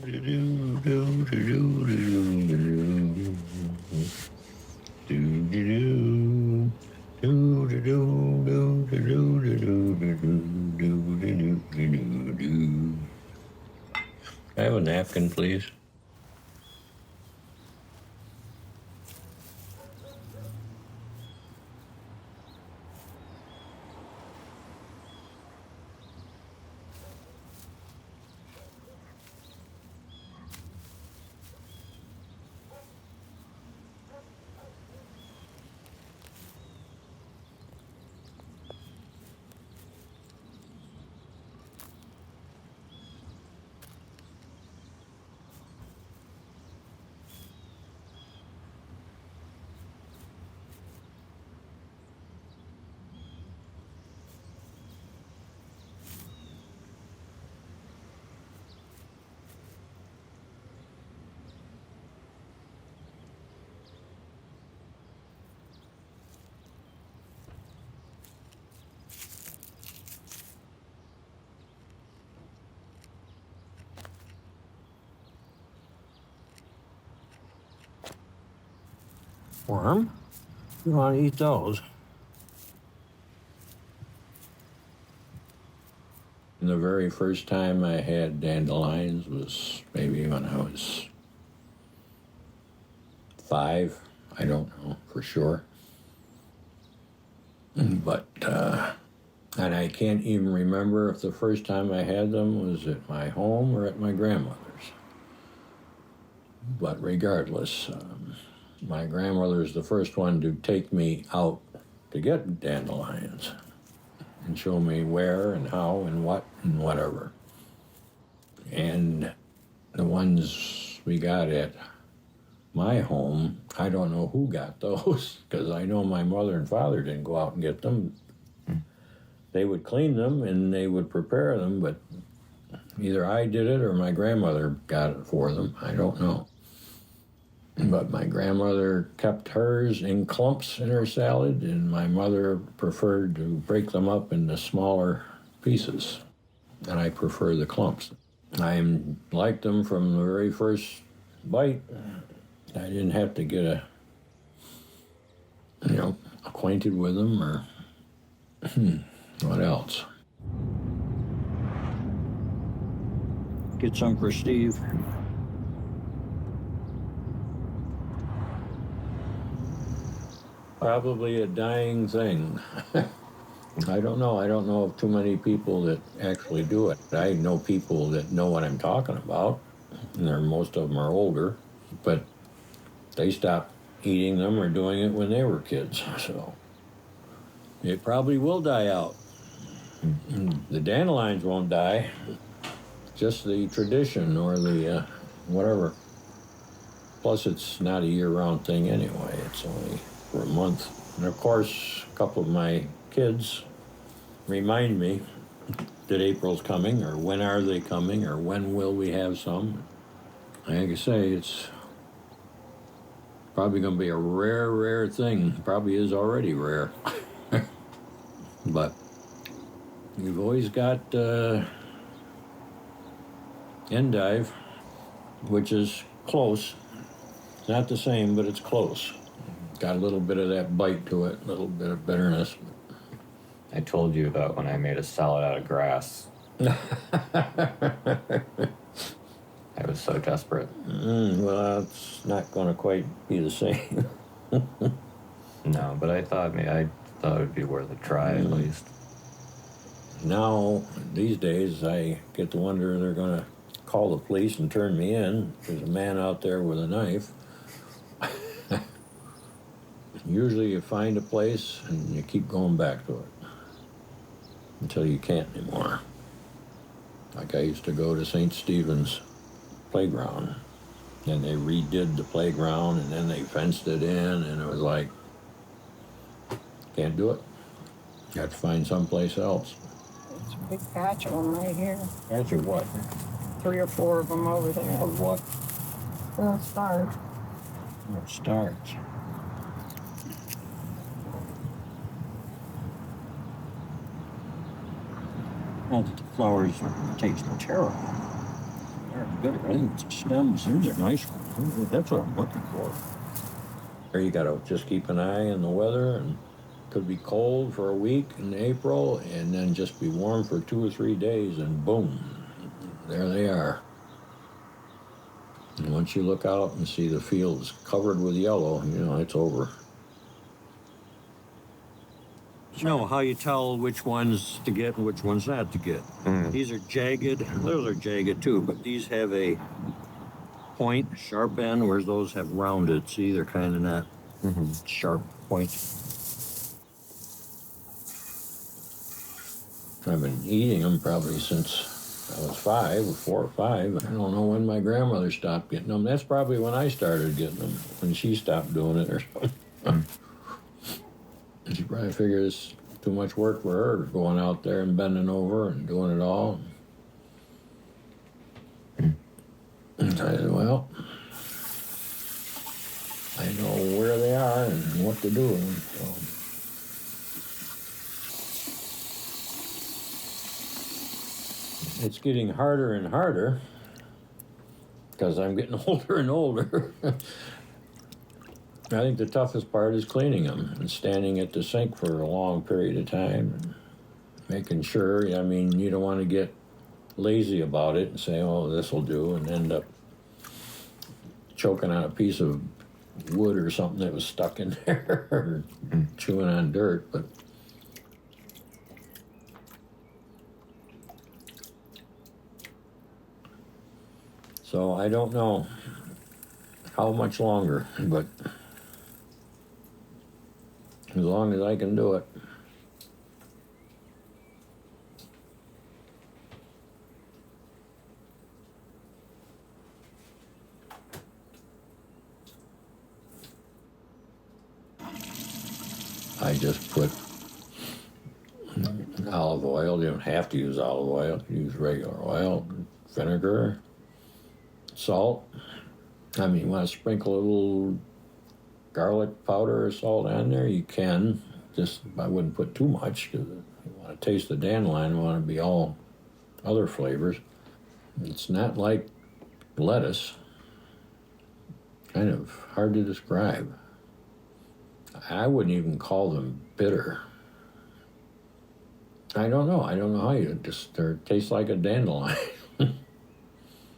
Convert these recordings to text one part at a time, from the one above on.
I have a napkin, please? Worm? You want to eat those? The very first time I had dandelions was maybe when I was 5. I don't know for sure. But, and I can't even remember if the first time I had them was at my home or at my grandmother's. But regardless, my grandmother is the first one to take me out to get dandelions and show me where and how and what and whatever. And the ones we got at my home, I don't know who got those, because I know my mother and father didn't go out and get them. They would clean them and they would prepare them, but either I did it or my grandmother got it for them. I don't know. But my grandmother kept hers in clumps in her salad, and my mother preferred to break them up into smaller pieces. And I prefer the clumps. I liked them from the very first bite. I didn't have to get acquainted with them or what else. Get some for Steve. Probably a dying thing. I don't know. I don't know of too many people that actually do it. I know people that know what I'm talking about, and most of them are older, but they stopped eating them or doing it when they were kids, so it probably will die out. The dandelions won't die, just the tradition or the whatever. Plus, it's not a year-round thing anyway. It's only for a month. And of course, a couple of my kids remind me that April's coming, or when are they coming, or when will we have some. Like I say, it's probably going to be a rare, rare thing. Probably is already rare. But you've always got endive, which is close. It's not the same, but it's close. Got a little bit of that bite to it, a little bit of bitterness. I told you about when I made a salad out of grass. I was so desperate. Well, it's not going to quite be the same. No, but I thought it would be worth a try at least. Now, these days, I get to wonder if they're going to call the police and turn me in. There's a man out there with a knife. Usually you find a place and you keep going back to it until you can't anymore. Like I used to go to St. Stephen's playground, and they redid the playground, and then they fenced it in, and it was like, can't do it. You have to find someplace else. It's a big patch of them right here. Patch of what? 3 or 4 of them over there. Of what? Starch. Oh, starch. Not that the flowers taste terrible. They're Good, I think it's stems. These are nice ones. That's what I'm looking for. There you gotta just keep an eye on the weather, and could be cold for a week in April, and then just be warm for 2 or 3 days, and boom, there they are. And once you look out and see the fields covered with yellow, you know it's over. You know how you tell which ones to get and which ones not to get. These are jagged, those are jagged too, but these have a point, sharp end, whereas those have rounded. See, they're kind of not sharp points. I've been eating them probably since I was 5 or 4 or 5. I don't know when my grandmother stopped getting them. That's probably when I started getting them, when she stopped doing it or something. She probably figured it's too much work for her, going out there and bending over and doing it all. And I said, well, I know where they are and what to do with them. So it's getting harder and harder because I'm getting older and older. I think the toughest part is cleaning them and standing at the sink for a long period of time and making sure. I mean, you don't want to get lazy about it and say, oh, this will do, and end up choking on a piece of wood or something that was stuck in there or chewing on dirt. But so I don't know how much longer, but as long as I can do it. I just put olive oil. You don't have to use olive oil. You use regular oil, vinegar, salt. I mean, you want to sprinkle a little garlic powder or salt on there, you can. Just, I wouldn't put too much because you want to taste the dandelion. You want to be all other flavors. It's not like lettuce. Kind of hard to describe. I wouldn't even call them bitter. I don't know how you just, they taste like a dandelion.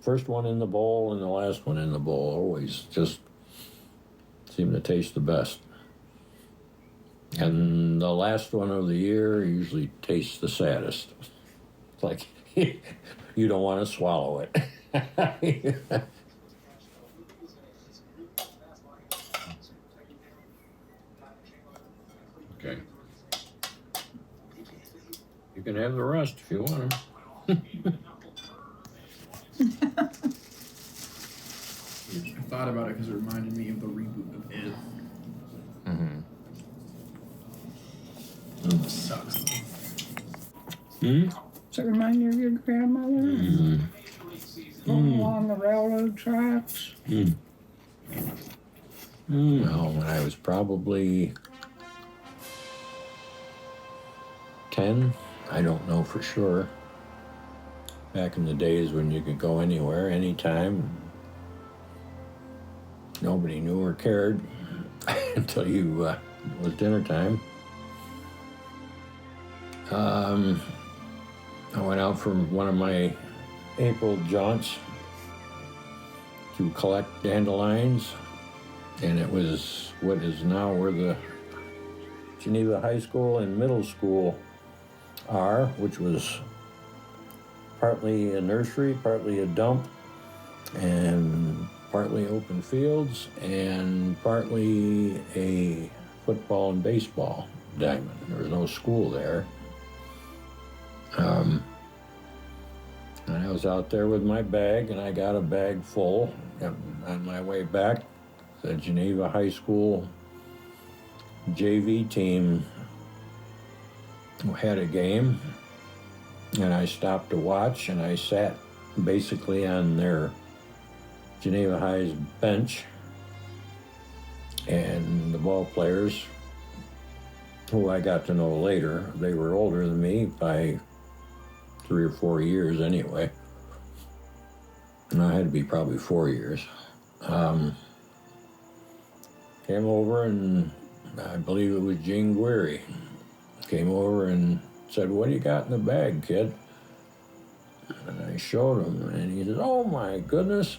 First one in the bowl and the last one in the bowl always just seem to taste the best. And the last one of the year usually tastes the saddest. It's like you don't want to swallow it. Okay. You can have the rest if you want them. I thought about it because it reminded me of the reboot of It. It sucks. Does it remind you of your grandmother? Going along the railroad tracks? Well, when I was probably 10, I don't know for sure. Back in the days when you could go anywhere, anytime. Nobody knew or cared until it was dinner time. I went out for one of my April jaunts to collect dandelions, and it was what is now where the Geneva High School and Middle School are, which was partly a nursery, partly a dump, and partly open fields, and partly a football and baseball diamond. There was no school there. And I was out there with my bag, and I got a bag full. On my way back, the Geneva High School JV team had a game, and I stopped to watch, and I sat basically on their Geneva High's bench, and the ball players, who I got to know later, they were older than me by 3 or 4 years anyway. No, it had to be probably 4 years. Came over and I believe it was Gene Guerry. Came over and said, "What do you got in the bag, kid?" And I showed him, and he says, "Oh my goodness.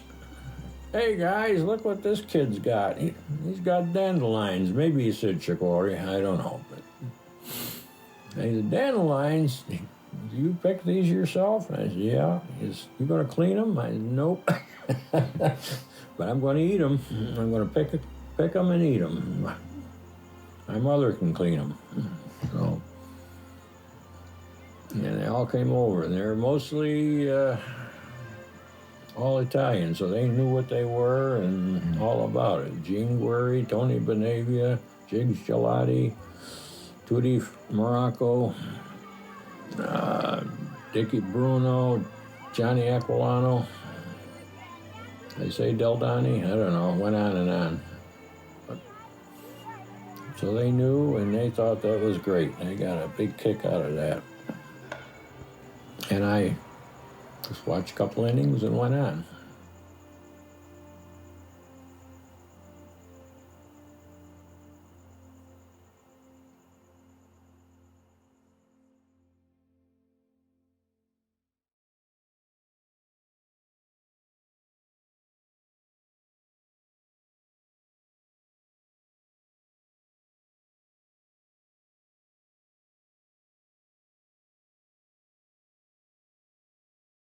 Hey guys, look what this kid's got. He's got dandelions." Maybe he said chicory, I don't know. But he said, "Dandelions, you pick these yourself?" And I said, "Yeah." He says, "You gonna clean them?" I said, "Nope." "But I'm gonna eat them. I'm gonna pick them and eat them. My mother can clean them." So, and they all came over. They're mostly all Italian, so they knew what they were and all about it. Gene Guerry, Tony Benavia, Jiggs Gelati, Tutti Morocco, Dickie Bruno, Johnny Aquilano. They say Del Donnie, I don't know, went on and on. But, so they knew and they thought that was great. They got a big kick out of that. And I just watched a couple innings and went on.